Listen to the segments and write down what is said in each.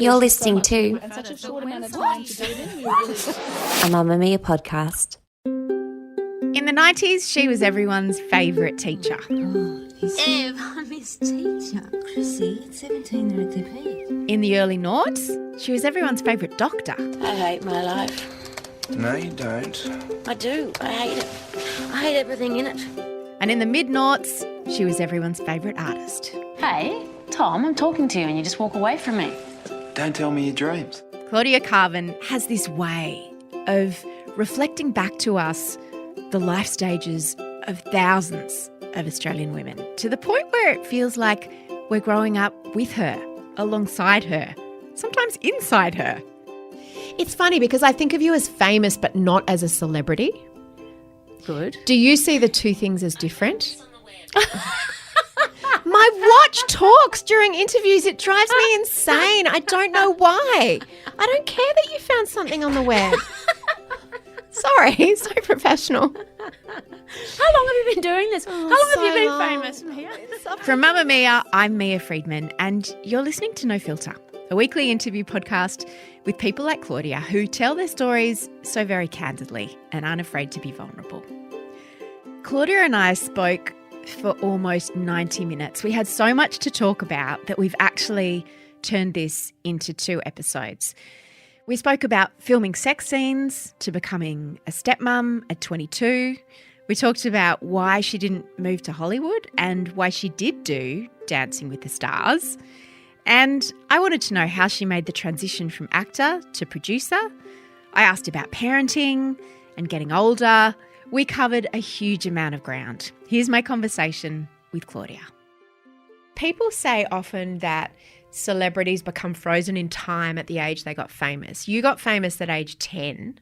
You're listening to and such a short amount of time to do it in. a Mamamia podcast. In the 90s, she was everyone's favourite teacher. Ev, I miss teacher. Chrissy, it's 17 they're at their peak. In the early noughts, she was everyone's favourite doctor. I hate my life. No, you don't. I do. I hate it. I hate everything in it. And in the mid-noughts, she was everyone's favourite artist. Hey, Tom, I'm talking to you and you just walk away from me. Don't tell me your dreams. Claudia Karvan has this way of reflecting back to us the life stages of thousands of Australian women, to the point where it feels like we're growing up with her, alongside her, sometimes inside her. It's funny because I think of you as famous but not as a celebrity. Good. Do you see the two things as different? My watch talks during interviews. It drives me insane. I don't know why. I don't care that you found something on the web. Sorry, so professional. How long have you been doing this? How long have you been famous, Mia? From Mamamia, I'm Mia Friedman, and you're listening to No Filter, a weekly interview podcast with people like Claudia who tell their stories so very candidly and aren't afraid to be vulnerable. Claudia and I spoke for almost 90 minutes. We had so much to talk about that we've actually turned this into 2 episodes. We spoke about filming sex scenes to becoming a stepmom at 22. We talked about why she didn't move to Hollywood and why she did do Dancing with the Stars. And I wanted to know how she made the transition from actor to producer. I asked about parenting and getting older. We covered a huge amount of ground. Here's my conversation with Claudia. People say often that celebrities become frozen in time at the age they got famous. You got famous at age 10.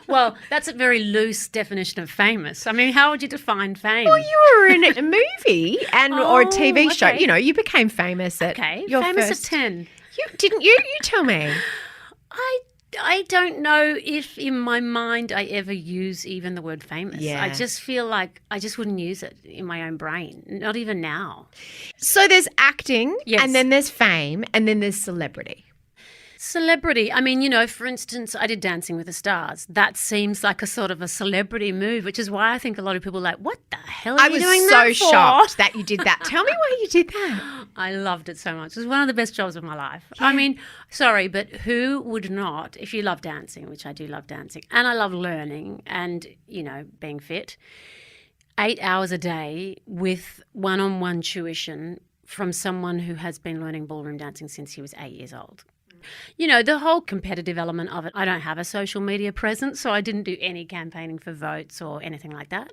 Well, that's a very loose definition of famous. I mean, how would you define fame? Well, you were in a movie or a TV show. okay. You know, you became famous at your famous first... at 10. You tell me. I don't know if in my mind I ever use even the word famous. Yeah. I just feel like I just wouldn't use it in my own brain, not even now. So there's acting, Yes. and then there's fame, and then there's celebrity. Celebrity. I mean, you know, for instance, I did Dancing with the Stars. That seems like a sort of a celebrity move, which is why I think a lot of people are like, what the hell are you doing that for? I was so shocked that you did that. Tell me why you did that. I loved it so much. It was one of the best jobs of my life. Yeah. I mean, sorry, but who would not, if you love dancing, which I do love dancing, and I love learning and, you know, being fit, 8 hours a day with one-on-one tuition from someone who has been learning ballroom dancing since he was 8 years old. You know, the whole competitive element of it. I don't have a social media presence, so I didn't do any campaigning for votes or anything like that.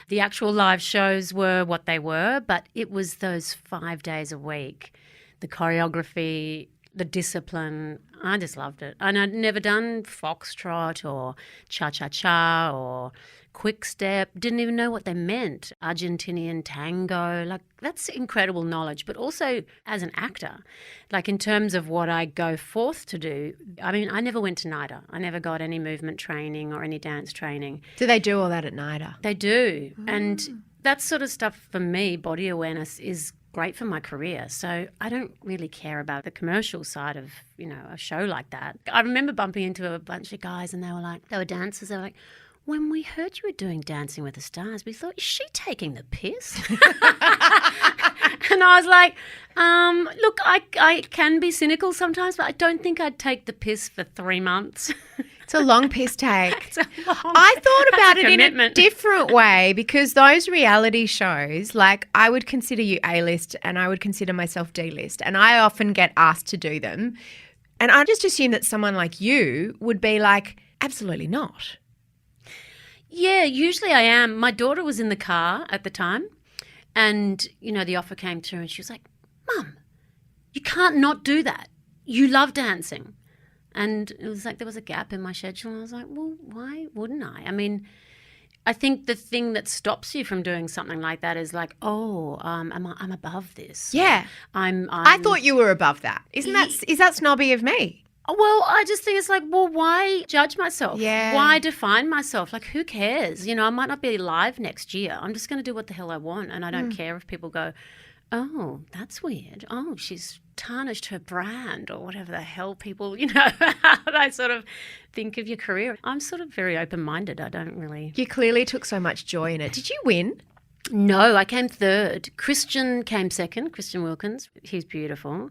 The actual live shows were what they were, but it was those 5 days a week, the choreography, the discipline. I just loved it. And I'd never done foxtrot or cha-cha-cha or quick step, didn't even know what they meant. Argentinian tango, like that's incredible knowledge. But also as an actor, like in terms of what I go forth to do, I mean, I never went to NIDA. I never got any movement training or any dance training. Do they do all that at NIDA? They do. And that sort of stuff for me, body awareness, is great for my career. So I don't really care about the commercial side of, you know, a show like that. I remember bumping into a bunch of guys and they were dancers. They were like, when we heard you were doing Dancing with the Stars, we thought, is she taking the piss? And I was like, look, I can be cynical sometimes, but I don't think I'd take the piss for 3 months. It's a long piss take. I thought about it in a different way, because those reality shows, like I would consider you A-list and I would consider myself D-list, and I often get asked to do them. And I just assume that someone like you would be like, absolutely not. Yeah, usually I am. My daughter was in the car at the time and, you know, the offer came through and she was like, Mum, you can't not do that. You love dancing. And it was like there was a gap in my schedule and I was like, well, why wouldn't I? I mean, I think the thing that stops you from doing something like that is like, I'm above this. Yeah. I thought you were above that. Is that snobby of me? Well, I just think it's like, well, why judge myself? Yeah. Why define myself? Like, who cares? You know, I might not be live next year. I'm just going to do what the hell I want. And I don't care if people go, oh, that's weird. Oh, she's tarnished her brand or whatever the hell people, how they sort of think of your career. I'm sort of very open-minded. I don't really... You clearly took so much joy in it. Did you win? No, I came third. Christian came second, Christian Wilkins. He's beautiful.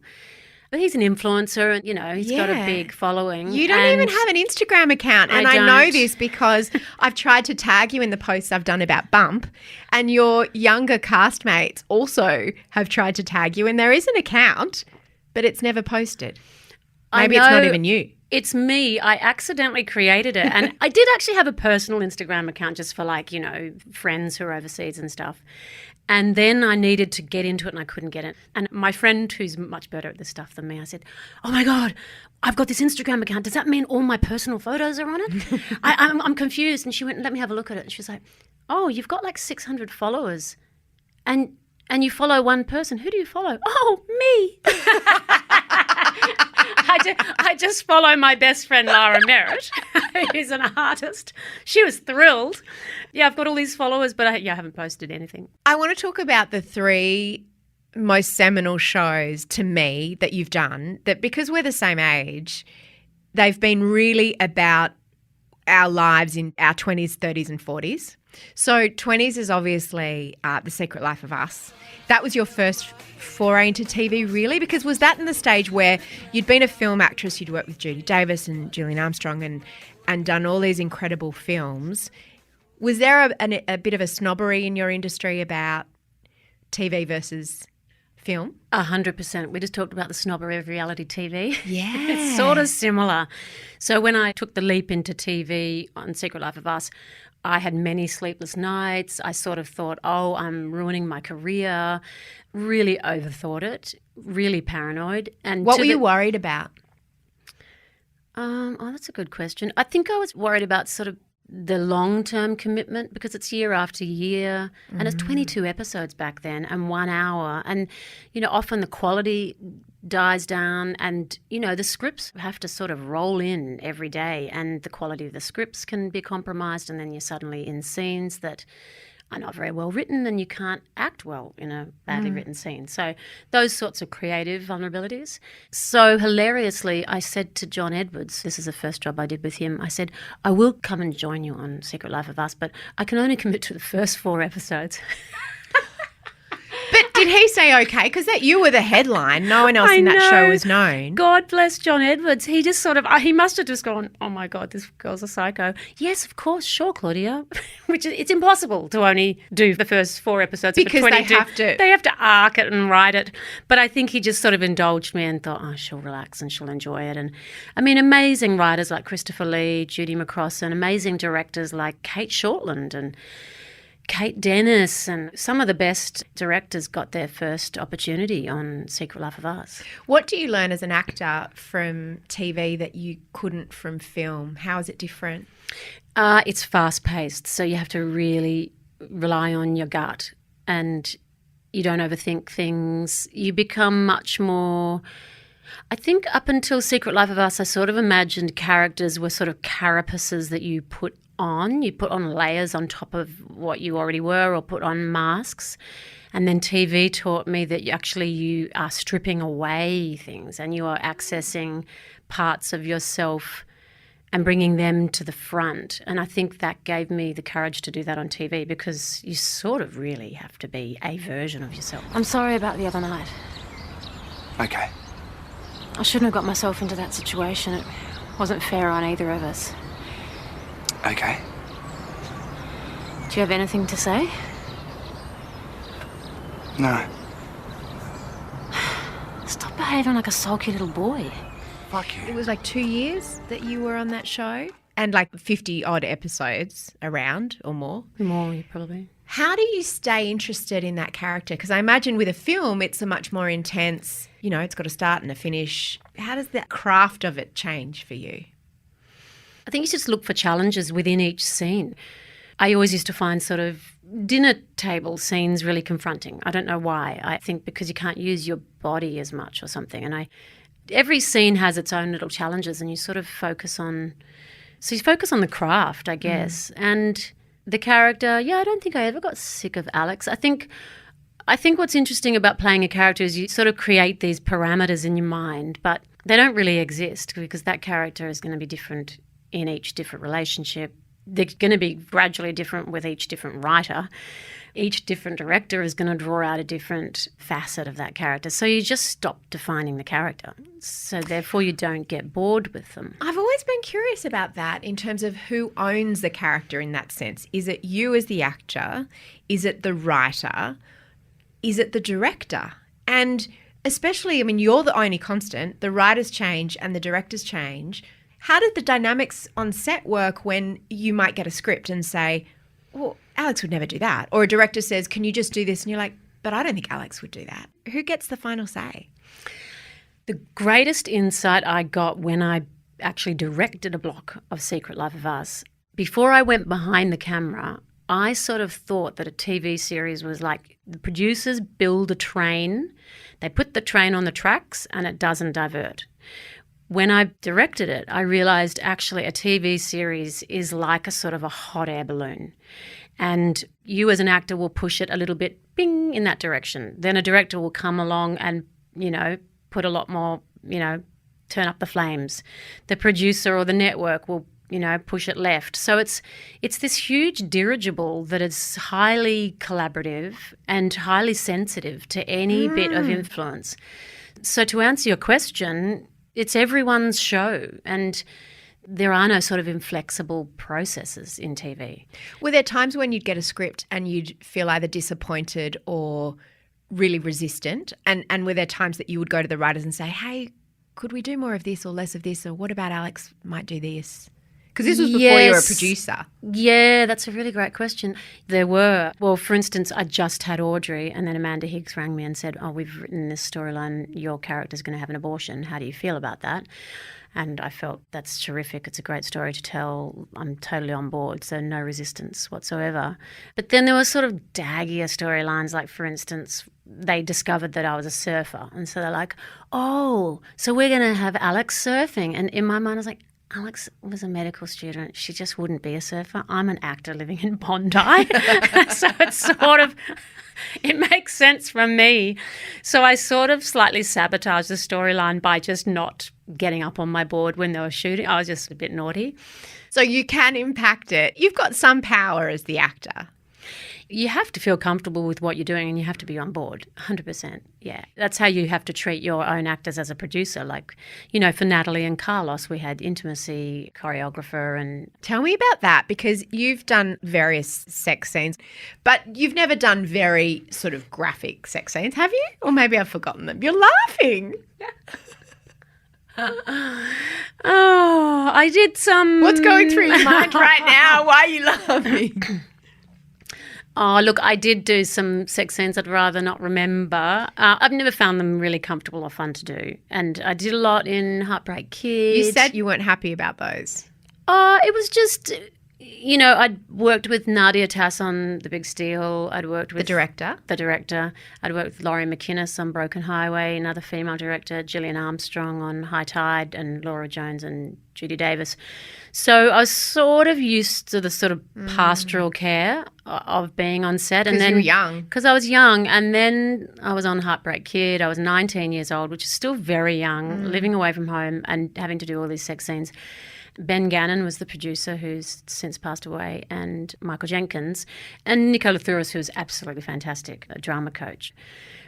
But he's an influencer and, he's got a big following. You don't even have an Instagram account. And I know this because I've tried to tag you in the posts I've done about Bump, and your younger castmates also have tried to tag you, and there is an account, but it's never posted. Maybe it's not even you. It's me. I accidentally created it. And I did actually have a personal Instagram account just for friends who are overseas and stuff. And then I needed to get into it and I couldn't get it. And my friend, who's much better at this stuff than me, I said, oh my God, I've got this Instagram account. Does that mean all my personal photos are on it? I'm confused. And she went, let me have a look at it. And she was like, oh, you've got like 600 followers and you follow one person. Who do you follow? Oh, me. I just follow my best friend, Lara Merritt, who's an artist. She was thrilled. Yeah, I've got all these followers, but I haven't posted anything. I want to talk about the 3 most seminal shows to me that you've done, that because we're the same age, they've been really about our lives in our 20s, 30s and 40s. So 20s is obviously The Secret Life of Us. That was your first foray into TV, really? Because was that in the stage where you'd been a film actress, you'd worked with Judy Davis and Gillian Armstrong and done all these incredible films? Was there a bit of a snobbery in your industry about TV versus film? 100%. We just talked about the snobbery of reality TV. Yeah. It's sort of similar. So when I took the leap into TV on Secret Life of Us, I had many sleepless nights. I sort of thought, oh, I'm ruining my career. Really overthought it. Really paranoid. And what were you worried about? That's a good question. I think I was worried about sort of the long-term commitment because it's year after year and it's 22 episodes back then and 1 hour. And, often the quality dies down and, the scripts have to sort of roll in every day and the quality of the scripts can be compromised and then you're suddenly in scenes that are not very well written and you can't act well in a badly written scene. So those sorts of creative vulnerabilities. So hilariously, I said to John Edwards, this is the first job I did with him, I said, I will come and join you on Secret Life of Us, but I can only commit to the first 4 episodes. But did he say okay? Because you were the headline. No one else in that show was known. God bless John Edwards. He just sort of, he must have just gone, oh my God, this girl's a psycho. Yes, of course, sure, Claudia. Which it's impossible to only do the first 4 episodes. Because for 22. they have to arc it and write it. But I think he just sort of indulged me and thought, oh, she'll relax and she'll enjoy it. And I mean, amazing writers like Christopher Lee, Judy McCrossan, amazing directors like Kate Shortland and Kate Dennis and some of the best directors got their first opportunity on Secret Life of Us. What do you learn as an actor from TV that you couldn't from film? How is it different? It's fast-paced, so you have to really rely on your gut and you don't overthink things. You become much more... I think up until Secret Life of Us, I sort of imagined characters were sort of carapaces that you put on. You put on layers on top of what you already were or put on masks. And then TV taught me that you are stripping away things and you are accessing parts of yourself and bringing them to the front. And I think that gave me the courage to do that on TV because you sort of really have to be a version of yourself. I'm sorry about the other night. Okay. I shouldn't have got myself into that situation. It wasn't fair on either of us. Okay. Do you have anything to say? No. Stop behaving like a sulky little boy. Fuck you. It was like 2 years that you were on that show and like 50 odd episodes around or more. More, probably. How do you stay interested in that character? Because I imagine with a film, it's a much more intense, it's got a start and a finish. How does the craft of it change for you? I think you just look for challenges within each scene. I always used to find sort of dinner table scenes really confronting. I don't know why. I think because you can't use your body as much or something. And every scene has its own little challenges and you sort of focus on... So you focus on the craft, I guess. And the character, I don't think I ever got sick of Alex. I think I think what's interesting about playing a character is you sort of create these parameters in your mind, but they don't really exist because that character is going to be different in each different relationship. They're going to be gradually different with each different writer. Each different director is going to draw out a different facet of that character. So you just stop defining the character. So therefore you don't get bored with them. I've always been curious about that in terms of who owns the character in that sense. Is it you as the actor? Is it the writer? Is it the director? And especially, I mean, you're the only constant. The writers change and the directors change. How did the dynamics on set work when you might get a script and say, well, Alex would never do that? Or a director says, can you just do this? And you're like, but I don't think Alex would do that. Who gets the final say? The greatest insight I got when I actually directed a block of Secret Life of Us, before I went behind the camera, I sort of thought that a TV series was like the producers build a train, they put the train on the tracks and it doesn't divert. When I directed it, I realised actually a TV series is like a sort of a hot air balloon. And you as an actor will push it a little bit, bing, in that direction. Then a director will come along and, put a lot more, turn up the flames. The producer or the network will, push it left. So it's this huge dirigible that is highly collaborative and highly sensitive to any bit of influence. So to answer your question, it's everyone's show, and there are no sort of inflexible processes in TV. Were there times when you'd get a script and you'd feel either disappointed or really resistant? And were there times that you would go to the writers and say, hey, could we do more of this or less of this? Or what about Alex might do this? Because this was before you were a producer. Yeah, that's a really great question. There were. Well, for instance, I just had Audrey and then Amanda Higgs rang me and said, we've written this storyline, your character's going to have an abortion. How do you feel about that? And I felt that's terrific. It's a great story to tell. I'm totally on board, so no resistance whatsoever. But then there were sort of daggier storylines, like, for instance, they discovered that I was a surfer. And so they're like, oh, so we're going to have Alex surfing. And in my mind, I was like, Alex was a medical student. She just wouldn't be a surfer. I'm an actor living in Bondi. So it's sort of, it makes sense from me. So I sort of slightly sabotaged the storyline by just not getting up on my board when they were shooting. I was just a bit naughty. So you can impact it. You've got some power as the actor. You have to feel comfortable with what you're doing and you have to be on board, 100%. Yeah, that's how you have to treat your own actors as a producer. Like, for Natalie and Carlos, we had intimacy choreographer and... Tell me about that, because you've done various sex scenes, but you've never done very sort of graphic sex scenes, have you? Or maybe I've forgotten them. You're laughing. Oh, I did some... What's going through your mind right now? Why are you laughing? Oh, look, I did do some sex scenes I'd rather not remember. I've never found them really comfortable or fun to do. And I did a lot in Heartbreak Kid. You said you weren't happy about those. It was just, I'd worked with Nadia Tass on The Big Steal. I'd worked with... The director. I'd worked with Laurie McInnes on Broken Highway, another female director, Gillian Armstrong on High Tide, and Laura Jones and Judy Davis. So I was sort of used to the sort of pastoral care of being on set. Because you were young. Because I was young. And then I was on Heartbreak Kid. I was 19 years old, which is still very young, living away from home and having to do all these sex scenes. Ben Gannon was the producer, who's since passed away, and Michael Jenkins, and Nicola Thuris, who was absolutely fantastic, a drama coach.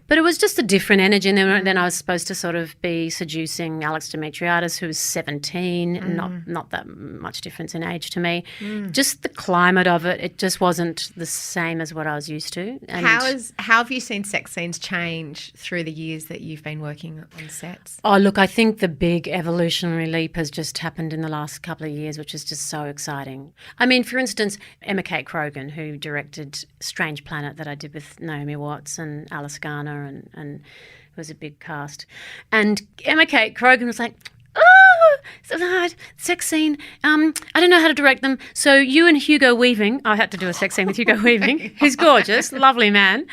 But it was just a different energy. And then I was supposed to sort of be seducing Alex Demetriadis, who was 17, not that much difference in age to me. Just the climate of it, it just wasn't the same as what I was used to. And how have you seen sex scenes change through the years that you've been working on sets? Oh, look, I think the big evolutionary leap has just happened in the last couple of years, which is just so exciting. I mean, for instance, Emma Kate Krogan, who directed Strange Planet that I did with Naomi Watts and Alice Garner, and it was a big cast. And Emma Kate Krogan was like, so hard, sex scene. I don't know how to direct them. So you and Hugo Weaving, I had to do a sex scene with Hugo Weaving, who's gorgeous, lovely man.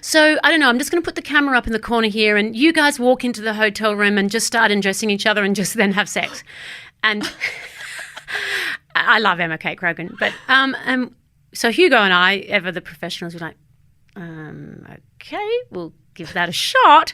So I don't know, I'm just going to put the camera up in the corner here and you guys walk into the hotel room and just start undressing each other and just then have sex. And I love Emma Kate Krogan. But so Hugo and I, ever the professionals, were like, Okay, we'll give that a shot.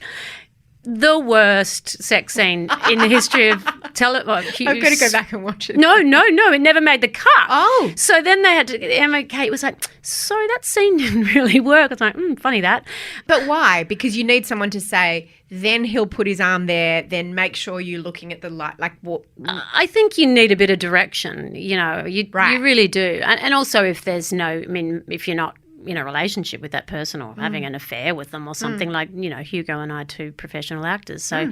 The worst sex scene in the history of television. I've got to go back and watch it. No, it never made the cut. Oh. So then they had to, Emma Kate was like, so that scene didn't really work. I was like, funny that. But why? Because you need someone to say, then he'll put his arm there, then make sure you're looking at the light. Like what? I think you need a bit of direction, you really do. And also if there's if you're not in a relationship with that person or having an affair with them or something like, Hugo and I are two professional actors. So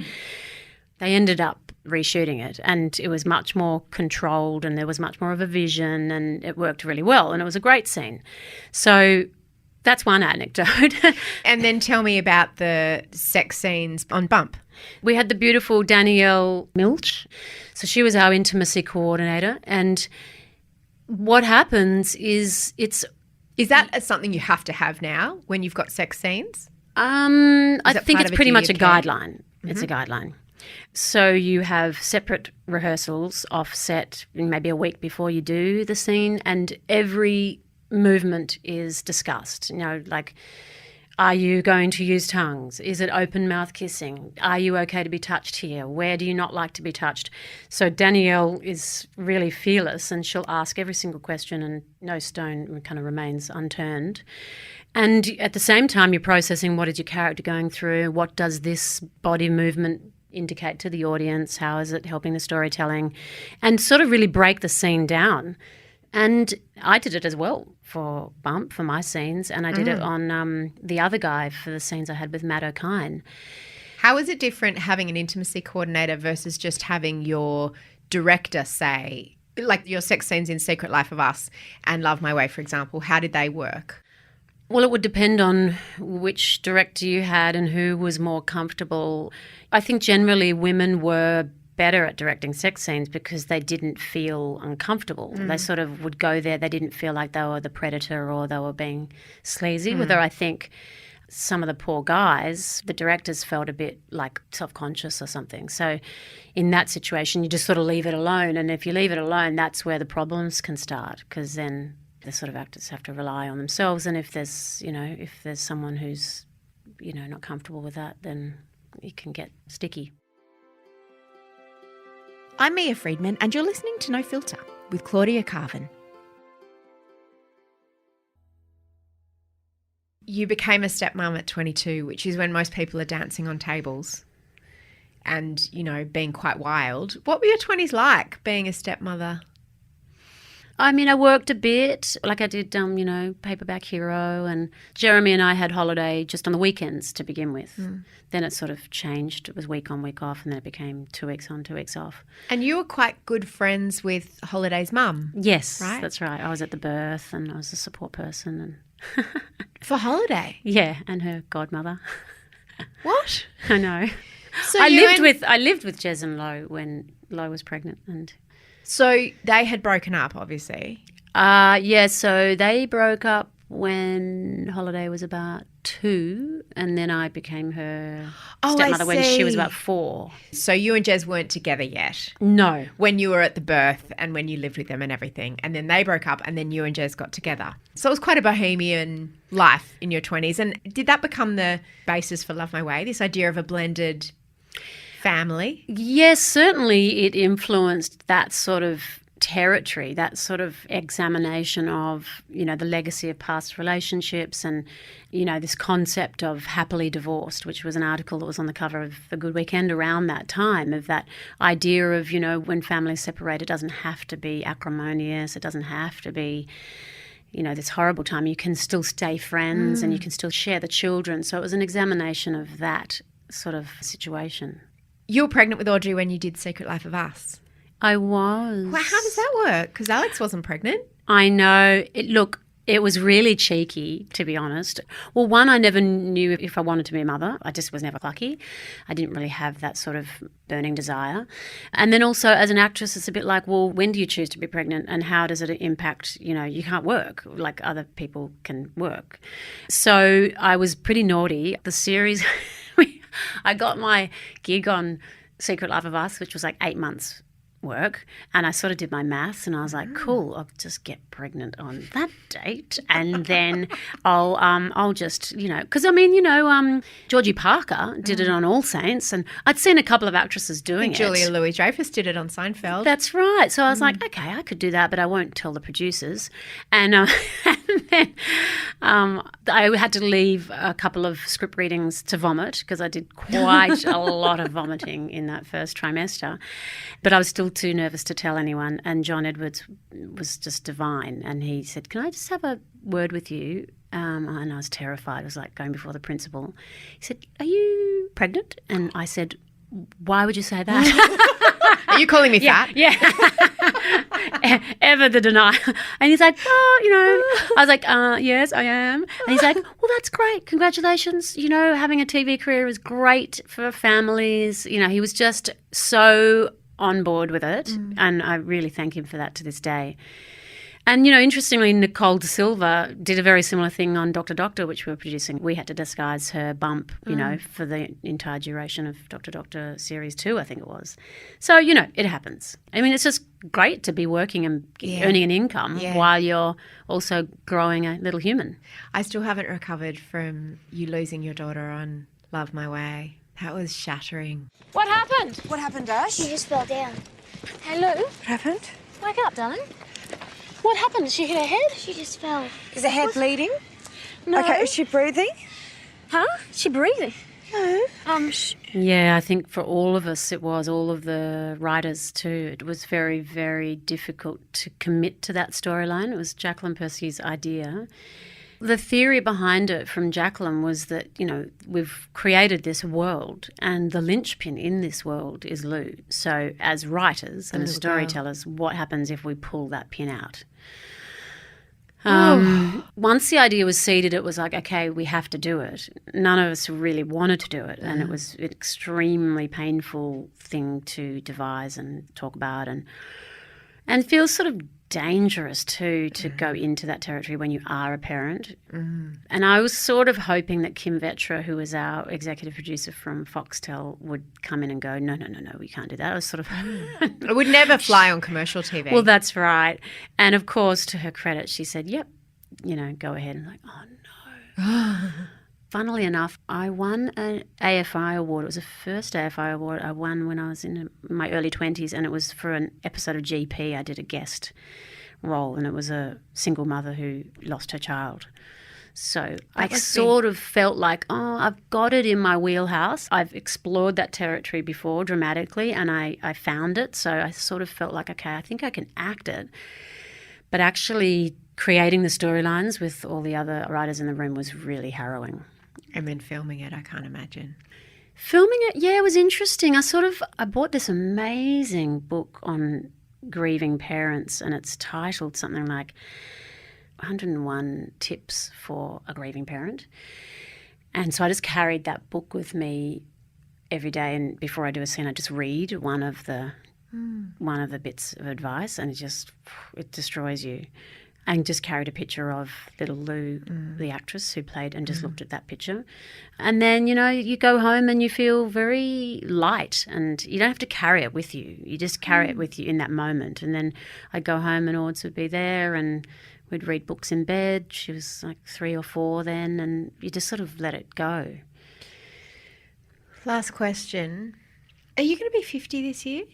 they ended up reshooting it and it was much more controlled and there was much more of a vision and it worked really well and it was a great scene. So that's one anecdote. And then tell me about the sex scenes on Bump. We had the beautiful Danielle Milch. So she was our intimacy coordinator and what happens is Is that something you have to have now when you've got sex scenes? I think it's pretty much a care? guideline. It's a guideline. So you have separate rehearsals offset maybe a week before you do the scene and every movement is discussed. Like, are you going to use tongues? Is it open mouth kissing? Are you okay to be touched here? Where do you not like to be touched? So Danielle is really fearless and she'll ask every single question and no stone kind of remains unturned. And at the same time, you're processing what is your character going through? What does this body movement indicate to the audience? How is it helping the storytelling? And sort of really break the scene down. And I did it as well for Bump, for my scenes, and I did it on The Other Guy for the scenes I had with Matt O'Kine. How is it different having an intimacy coordinator versus just having your director say, like your sex scenes in Secret Life of Us and Love My Way, for example? How did they work? Well, it would depend on which director you had and who was more comfortable. I think generally women were better at directing sex scenes because they didn't feel uncomfortable. They sort of would go there. They didn't feel like they were the predator or they were being sleazy. Whether I think some of the poor guys, the directors felt a bit like self-conscious or something. So in that situation, you just sort of leave it alone. And if you leave it alone, that's where the problems can start because then the sort of actors have to rely on themselves. And if there's, if there's someone who's, not comfortable with that, then it can get sticky. I'm Mia Friedman and you're listening to No Filter with Claudia Karvan. You became a stepmom at 22, which is when most people are dancing on tables and, being quite wild. What were your 20s like being a stepmother? I mean, I worked a bit, like I did, Paperback Hero, and Jeremy and I had holiday just on the weekends to begin with. Then it sort of changed. It was week on, week off, and then it became 2 weeks on, 2 weeks off. And you were quite good friends with Holiday's mum. Yes, right? That's right. I was at the birth and I was a support person. And For Holiday? Yeah, and her godmother. What? I know. So I lived with Jez and Lo when Lo was pregnant and... So they had broken up, obviously. Yeah, so they broke up when Holiday was about 2 and then I became her stepmother when she was about 4. So you and Jez weren't together yet? No. When you were at the birth and when you lived with them and everything. And then they broke up and then you and Jez got together. So it was quite a bohemian life in your 20s. And did that become the basis for Love My Way, this idea of a blended family? Yes, certainly it influenced that sort of territory, that sort of examination of, the legacy of past relationships and, this concept of happily divorced, which was an article that was on the cover of The Good Weekend around that time, of that idea of, when families separate, it doesn't have to be acrimonious, it doesn't have to be, this horrible time. You can still stay friends and you can still share the children. So it was an examination of that sort of situation. You were pregnant with Audrey when you did Secret Life of Us. I was. Well, how does that work? Because Alex wasn't pregnant. I know. It was really cheeky, to be honest. Well, one, I never knew if I wanted to be a mother. I just was never lucky. I didn't really have that sort of burning desire. And then also as an actress, it's a bit like, well, when do you choose to be pregnant and how does it impact, you can't work like other people can work. So I was pretty naughty. The series... I got my gig on Secret Life of Us, which was like 8 months work, and I sort of did my maths, and I was like, cool, I'll just get pregnant on that date, and then I'll just, because Georgie Parker did it on All Saints, and I'd seen a couple of actresses doing it. Julia Louis-Dreyfus did it on Seinfeld. That's right. So I was like, okay, I could do that, but I won't tell the producers. And, and then I had to leave a couple of script readings to vomit because I did quite a lot of vomiting in that first trimester. But I was still too nervous to tell anyone. And John Edwards was just divine. And he said, can I just have a word with you? And I was terrified. It was like going before the principal. He said, are you pregnant? And I said, why would you say that? Are you calling me fat? Yeah. Ever the denial. And he's like, I was like, yes, I am. And he's like, well, that's great. Congratulations. Having a TV career is great for families. He was just so on board with it. And I really thank him for that to this day. And, interestingly, Nicole De Silva did a very similar thing on Dr. Doctor, which we were producing. We had to disguise her bump, for the entire duration of Dr. Doctor Series 2, I think it was. So, it happens. I mean, it's just great to be working and earning an income while you're also growing a little human. I still haven't recovered from you losing your daughter on Love My Way. That was shattering. What happened? What happened, Ash? She just fell down. Hello? What happened? Wake up, darling. What happened? Did she hit her head? She just fell. Is her head bleeding? No. Okay, is she breathing? Huh? Is she breathing? No. Yeah, I think for all of us it was, all of the writers too. It was very, very difficult to commit to that storyline. It was Jacqueline Percy's idea. The theory behind it from Jacqueline was that, we've created this world and the linchpin in this world is Lou. So as writers and as storytellers, what happens if we pull that pin out? Once the idea was seeded, it was like, okay, we have to do it. None of us really wanted to do it, and it was an extremely painful thing to devise and talk about, and feels sort of dangerous too to go into that territory when you are a parent. And I was sort of hoping that Kim Vetra, who was our executive producer from Foxtel, would come in and go, no, we can't do that. I was sort of It would never fly on commercial TV. Well, that's right. And of course, to her credit, she said, yep, go ahead. And like, oh no. Funnily enough, I won an AFI award. It was the first AFI award I won when I was in my early 20s, and it was for an episode of GP. I did a guest role, and it was a single mother who lost her child. So I sort of felt like, I've got it in my wheelhouse. I've explored that territory before dramatically, and I found it. So I sort of felt like, okay, I think I can act it. But actually creating the storylines with all the other writers in the room was really harrowing. And then filming it, I can't imagine. Filming it, yeah, it was interesting. I bought this amazing book on grieving parents, and it's titled something like 101 Tips for a Grieving Parent. And so I just carried that book with me every day, and before I do a scene, I just read one of the bits of advice, and it destroys you. And just carried a picture of little Lou, the actress who played, and just looked at that picture. And then, you go home and you feel very light, and you don't have to carry it with you. You just carry it with you in that moment. And then I'd go home and Ords would be there, and we'd read books in bed. She was like 3 or 4 then, and you just sort of let it go. Last question. Are you going to be 50 this year?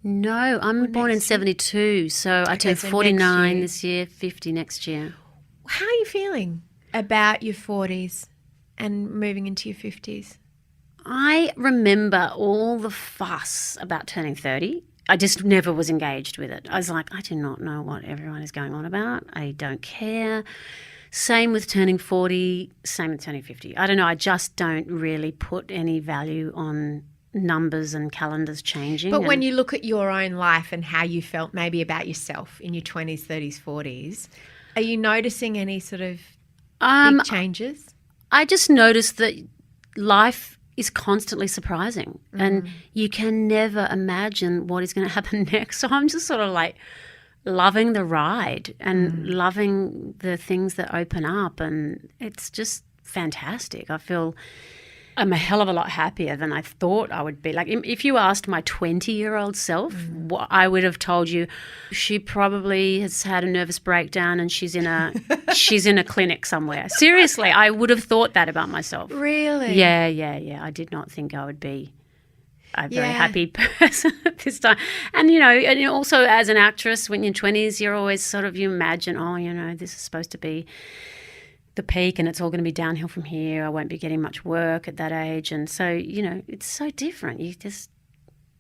No, I'm born in 72, so I turned 49 this year, 50 next year. How are you feeling about your 40s and moving into your 50s? I remember all the fuss about turning 30. I just never was engaged with it. I was like, I do not know what everyone is going on about. I don't care. Same with turning 40, same with turning 50. I don't know, I just don't really put any value on numbers and calendars changing. But when you look at your own life and how you felt maybe about yourself in your 20s, 30s, 40s, are you noticing any sort of big changes? I just noticed that life is constantly surprising and you can never imagine what is going to happen next. So I'm just sort of like loving the ride and loving the things that open up, and it's just fantastic. I feel I'm a hell of a lot happier than I thought I would be. Like, if you asked my 20-year-old self, I would have told you she probably has had a nervous breakdown and she's in a clinic somewhere. Seriously, I would have thought that about myself. Really? Yeah. I did not think I would be a very happy person at this time. And, and also as an actress, when you're 20s, you're always sort of, you imagine, this is supposed to be the peak and it's all going to be downhill from here. I won't be getting much work at that age. And so, it's so different. You just,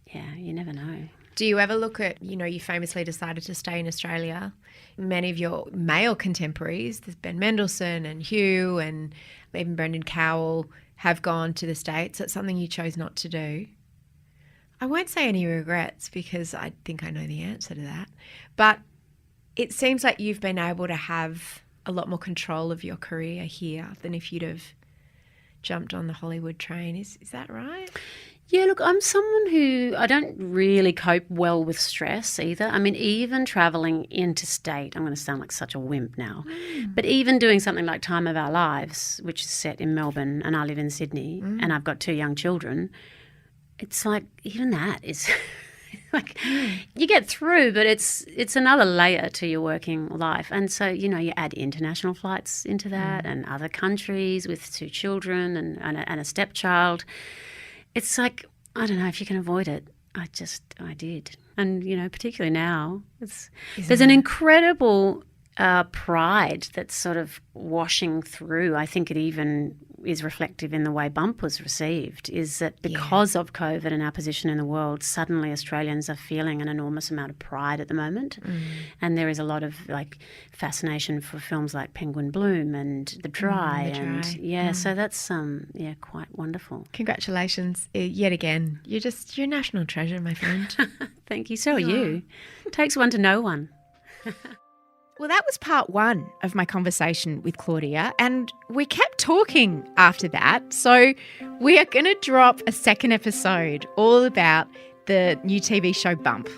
you never know. Do you ever look at, you famously decided to stay in Australia. Many of your male contemporaries, there's Ben Mendelsohn and Hugh and even Brendan Cowell, have gone to the States. It's something you chose not to do. I won't say any regrets because I think I know the answer to that. But it seems like you've been able to have a lot more control of your career here than if you'd have jumped on the Hollywood train. Is that right? Yeah, look, I'm someone who I don't really cope well with stress either. I mean, even travelling interstate, I'm going to sound like such a wimp now, but even doing something like Time of Our Lives, which is set in Melbourne and I live in Sydney and I've got 2 young children, it's like even that is like you get through, but it's another layer to your working life. And so, you add international flights into that and other countries with 2 children and a stepchild. It's like, I don't know if you can avoid it. I did. And, particularly now, there's an incredible pride that's sort of washing through. I think it even is reflective in the way Bump was received, is that because of COVID and our position in the world, suddenly Australians are feeling an enormous amount of pride at the moment. And there is a lot of fascination for films like Penguin Bloom and The Dry. So that's quite wonderful. Congratulations yet again. You're a national treasure, my friend. Thank you. So are you. Takes one to know one. Well, that was part 1 of my conversation with Claudia, and we kept talking after that. So we are going to drop a second episode all about the new TV show Bump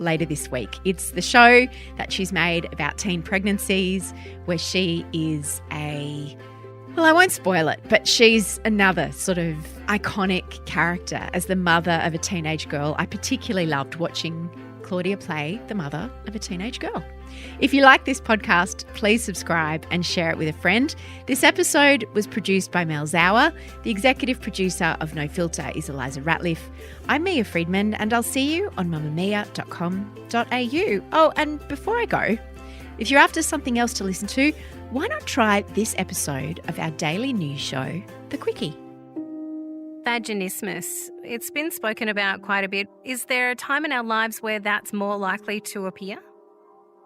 later this week. It's the show that she's made about teen pregnancies, where she is I won't spoil it, but she's another sort of iconic character as the mother of a teenage girl. I particularly loved watching Claudia play the mother of a teenage girl. If you like this podcast, please subscribe and share it with a friend. This episode was produced by Mel Sauer. The executive producer of No Filter is Elissa Ratliff. I'm Mia Friedman, and I'll see you on mamamia.com.au. Oh, and before I go, if you're after something else to listen to, why not try this episode of our daily news show, The Quickie? Vaginismus. It's been spoken about quite a bit. Is there a time in our lives where that's more likely to appear?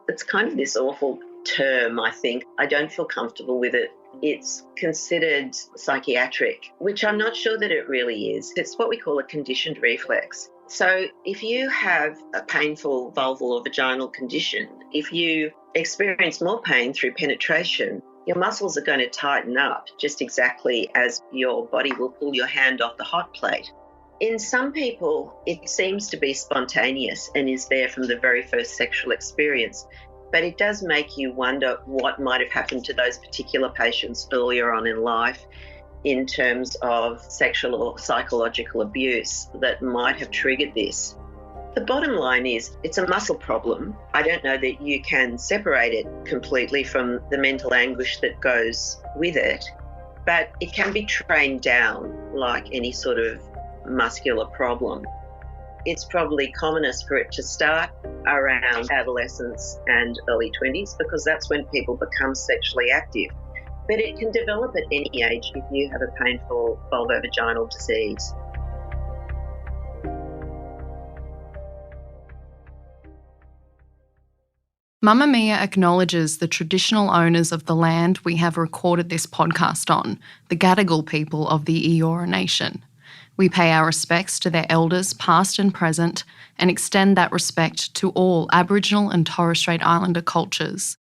It's kind of this awful term, I think. I don't feel comfortable with it. It's considered psychiatric, which I'm not sure that it really is. It's what we call a conditioned reflex. So if you have a painful vulval or vaginal condition, if you experience more pain through penetration, your muscles are going to tighten up just exactly as your body will pull your hand off the hot plate. In some people, it seems to be spontaneous and is there from the very first sexual experience, but it does make you wonder what might have happened to those particular patients earlier on in life in terms of sexual or psychological abuse that might have triggered this. The bottom line is it's a muscle problem. I don't know that you can separate it completely from the mental anguish that goes with it, but it can be trained down like any sort of muscular problem. It's probably commonest for it to start around adolescence and early 20s because that's when people become sexually active. But it can develop at any age if you have a painful vulvovaginal disease. Mamamia acknowledges the traditional owners of the land we have recorded this podcast on, the Gadigal people of the Eora Nation. We pay our respects to their elders, past and present, and extend that respect to all Aboriginal and Torres Strait Islander cultures.